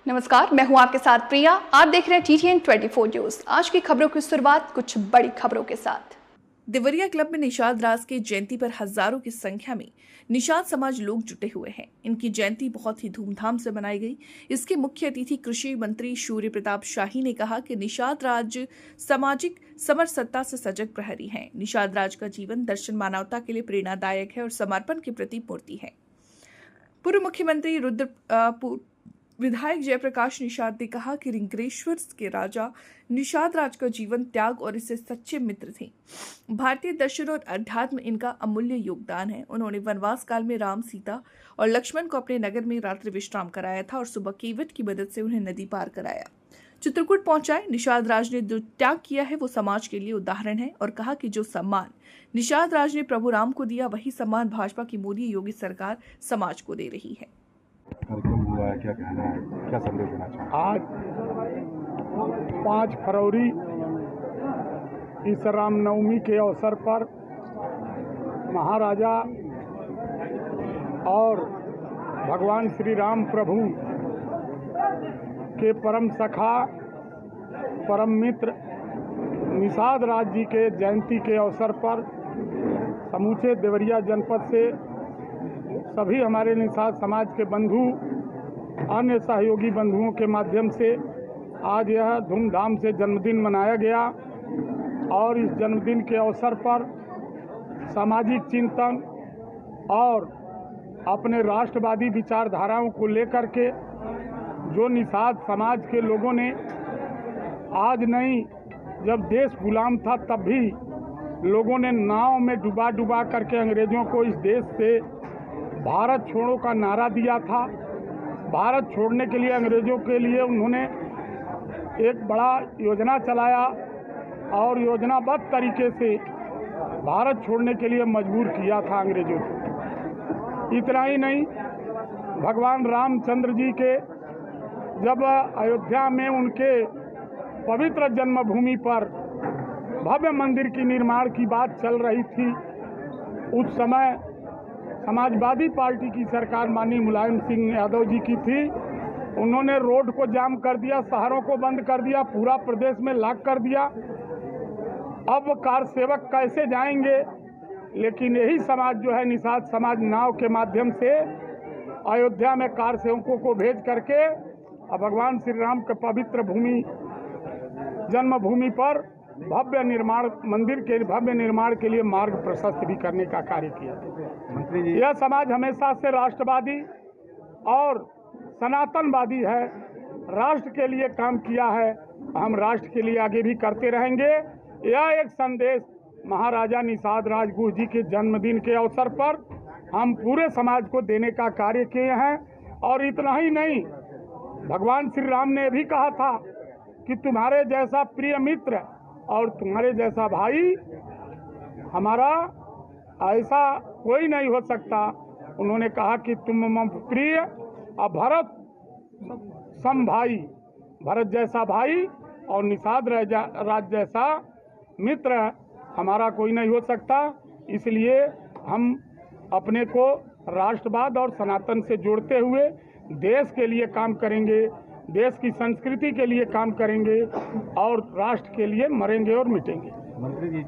नमस्कार, मैं हूं आपके साथ प्रिया। आप देख रहे हैं TTN 24 न्यूज। आज की खबरों की शुरुआत कुछ बड़ी खबरों के साथ। देवरिया क्लब में निषाद राज की जयंती पर हजारों की संख्या में निषाद समाज लोग जुटे हुए हैं। इनकी जयंती बहुत ही धूमधाम से मनाई गई। इसके मुख्य अतिथि कृषि मंत्री सूर्य प्रताप शाही ने कहा कि निषाद राज सामाजिक समरसता से सजग प्रहरी हैं। निषाद राज का जीवन दर्शन मानवता के लिए प्रेरणादायक है और समर्पण की प्रतिमूर्ति है। पूर्व मुख्यमंत्री विधायक जयप्रकाश निषाद ने कहा कि रिंकरेश्वर के राजा निषाद राज का जीवन त्याग और इससे सच्चे मित्र थे। भारतीय दर्शन और अध्यात्म इनका अमूल्य योगदान है। उन्होंने वनवास काल में राम, सीता और लक्ष्मण को अपने नगर में रात्रि विश्राम कराया था और सुबह केवट की मदद से उन्हें नदी पार कराया, चित्रकूट पहुंचाए। निषाद राज ने जो त्याग किया है वो समाज के लिए उदाहरण है और कहा कि जो सम्मान निषाद राज ने प्रभु राम को दिया वही सम्मान भाजपा की मोदी योगी सरकार समाज को दे रही है। कार्यक्रम हुआ है, क्या कहना है, क्या संदेश देना चाहते हैं? आज 5 फरवरी इस रामनवमी के अवसर पर महाराजा और भगवान श्री राम प्रभु के परम सखा परम मित्र निषाद राज जी के जयंती के अवसर पर समूचे देवरिया जनपद से सभी हमारे निषाद समाज के बंधु, अन्य सहयोगी बंधुओं के माध्यम से आज यह धूमधाम से जन्मदिन मनाया गया और इस जन्मदिन के अवसर पर सामाजिक चिंतन और अपने राष्ट्रवादी विचारधाराओं को लेकर के जो निषाद समाज के लोगों ने आज नहीं, जब देश गुलाम था तब भी लोगों ने नाव में डुबा करके अंग्रेजों को इस देश से भारत छोड़ो का नारा दिया था। भारत छोड़ने के लिए अंग्रेजों के लिए उन्होंने एक बड़ा योजना चलाया और योजनाबद्ध तरीके से भारत छोड़ने के लिए मजबूर किया था अंग्रेजों को। इतना ही नहीं, भगवान रामचंद्र जी के जब अयोध्या में उनके पवित्र जन्मभूमि पर भव्य मंदिर की निर्माण की बात चल रही थी, उस समय समाजवादी पार्टी की सरकार माननीय मुलायम सिंह यादव जी की थी। उन्होंने रोड को जाम कर दिया, शहरों को बंद कर दिया, पूरा प्रदेश में लॉक कर दिया। अब कार सेवक कैसे जाएंगे? लेकिन यही समाज जो है निषाद समाज नाव के माध्यम से अयोध्या में कार सेवकों को भेज करके भगवान श्री राम के पवित्र भूमि जन्मभूमि पर भव्य निर्माण मंदिर के भव्य निर्माण के लिए मार्ग प्रशस्त भी करने का कार्य किया। मंत्री जी, यह समाज हमेशा से राष्ट्रवादी और सनातनवादी है, राष्ट्र के लिए काम किया है। हम राष्ट्र के लिए आगे भी करते रहेंगे। यह एक संदेश महाराजा निषाद राजगुरु जी के जन्मदिन के अवसर पर हम पूरे समाज को देने का कार्य किए हैं। और इतना ही नहीं, भगवान श्री राम ने भी कहा था कि तुम्हारे जैसा प्रिय मित्र और तुम्हारे जैसा भाई हमारा ऐसा कोई नहीं हो सकता। उन्होंने कहा कि तुम मम प्रिय और भरत सम भाई, भरत जैसा भाई और निषाद राज जैसा मित्र हमारा कोई नहीं हो सकता। इसलिए हम अपने को राष्ट्रवाद और सनातन से जोड़ते हुए देश के लिए काम करेंगे, देश की संस्कृति के लिए काम करेंगे और राष्ट्र के लिए मरेंगे और मिटेंगे। मंत्री जी